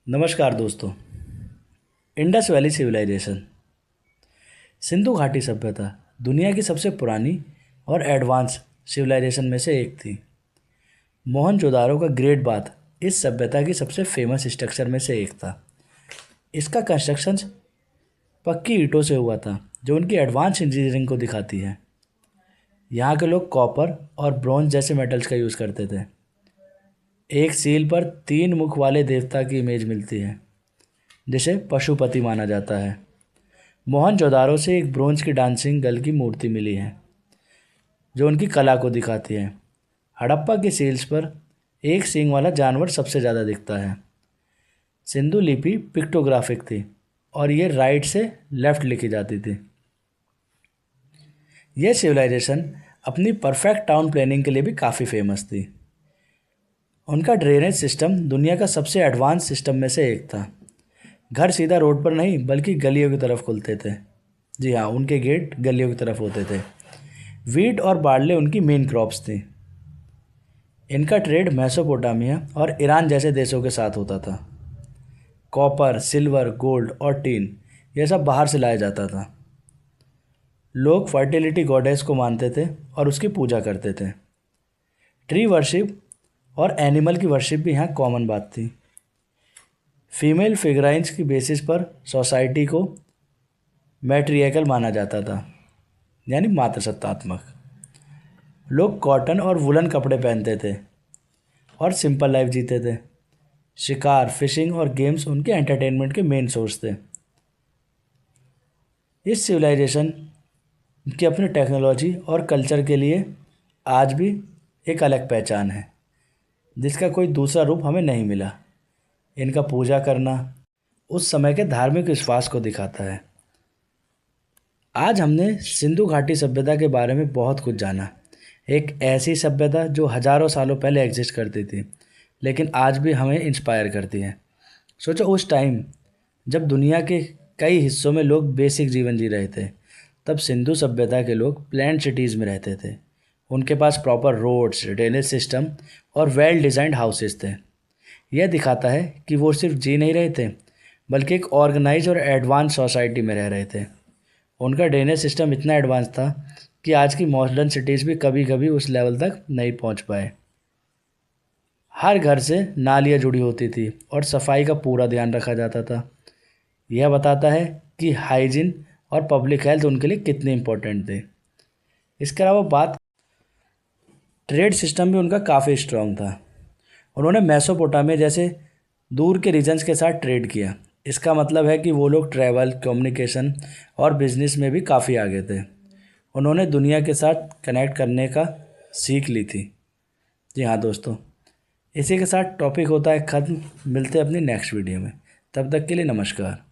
नमस्कार दोस्तों। Indus valley civilisation, Sindhu घाटी सभ्यता दुनिया की सबसे पुरानी और एडवांस सिविलाइजेशन में से एक थी। मोहनजोदारो का ग्रेट बाथ इस सभ्यता की सबसे फेमस स्ट्रक्चर में से एक था। इसका कंस्ट्रक्शन पक्की ईंटों से हुआ था, जो उनकी एडवांस इंजीनियरिंग को दिखाती है। यहाँ के लोग कॉपर और ब्रॉन्ज जैसे मेटल्स का यूज़ करते थे। एक सील पर 3 मुख वाले देवता की इमेज मिलती है, जिसे पशुपति माना जाता है। मोहनजोदारो से एक ब्रोंज की डांसिंग गर्ल की मूर्ति मिली है, जो उनकी कला को दिखाती है। हड़प्पा की सील्स पर एक सींग वाला जानवर सबसे ज़्यादा दिखता है। सिंधु लिपि पिक्टोग्राफिक थी और ये राइट से लेफ्ट लिखी जाती थी। यह सिविलाइजेशन अपनी परफेक्ट टाउन प्लानिंग के लिए भी काफ़ी फेमस थी। उनका ड्रेनेज सिस्टम दुनिया का सबसे एडवांस सिस्टम में से एक था। घर सीधा रोड पर नहीं बल्कि गलियों की तरफ खुलते थे। जी हाँ, उनके गेट गलियों की तरफ होते थे। वीट और बार्ले उनकी मेन क्रॉप्स थी। इनका ट्रेड मेसोपोटामिया और ईरान जैसे देशों के साथ होता था। कॉपर, सिल्वर, गोल्ड और टीन यह सब बाहर से लाया जाता था। लोग फर्टिलिटी गॉडेस को मानते थे और उसकी पूजा करते थे। ट्री वर्शिप और एनिमल की वर्शिप भी यहाँ कॉमन बात थी। फीमेल फिगराइंस की बेसिस पर सोसाइटी को मैट्रियकल माना जाता था, यानी मातृसत्तात्मक। लोग कॉटन और वुलन कपड़े पहनते थे और सिंपल लाइफ जीते थे। शिकार, फिशिंग और गेम्स उनके एंटरटेनमेंट के मेन सोर्स थे। इस सिविलाइजेशन की अपनी टेक्नोलॉजी और कल्चर के लिए आज भी एक अलग पहचान है, जिसका कोई दूसरा रूप हमें नहीं मिला। इनका पूजा करना उस समय के धार्मिक विश्वास को दिखाता है। आज हमने सिंधु घाटी सभ्यता के बारे में बहुत कुछ जाना। एक ऐसी सभ्यता जो हजारों सालों पहले एग्जिस्ट करती थी, लेकिन आज भी हमें इंस्पायर करती है। सोचो, उस टाइम जब दुनिया के कई हिस्सों में लोग बेसिक जीवन जी रहे थे, तब सिंधु सभ्यता के लोग प्लान्ड सिटीज़ में रहते थे। उनके पास प्रॉपर रोड्स, ड्रेनेज सिस्टम और वेल डिज़ाइंड हाउसेस थे। यह दिखाता है कि वो सिर्फ जी नहीं रहे थे, बल्कि एक ऑर्गेनाइज और एडवांस सोसाइटी में रह रहे थे। उनका ड्रेनेज सिस्टम इतना एडवांस था कि आज की मॉडर्न सिटीज़ भी कभी कभी उस लेवल तक नहीं पहुंच पाए। हर घर से नालियाँ जुड़ी होती थी और सफाई का पूरा ध्यान रखा जाता था। यह बताता है कि हाइजीन और पब्लिक हेल्थ उनके लिए कितने इम्पोर्टेंट थे। इसके अलावा बात ट्रेड सिस्टम भी उनका काफ़ी स्ट्रॉन्ग था। उन्होंने मेसोपोटामिया जैसे दूर के रीजन्स के साथ ट्रेड किया। इसका मतलब है कि वो लोग ट्रैवल, कम्युनिकेशन और बिजनेस में भी काफ़ी आगे थे। उन्होंने दुनिया के साथ कनेक्ट करने का सीख ली थी। जी हाँ दोस्तों, इसी के साथ टॉपिक होता है ख़त्म। मिलते हैं अपनी नेक्स्ट वीडियो में। तब तक के लिए नमस्कार।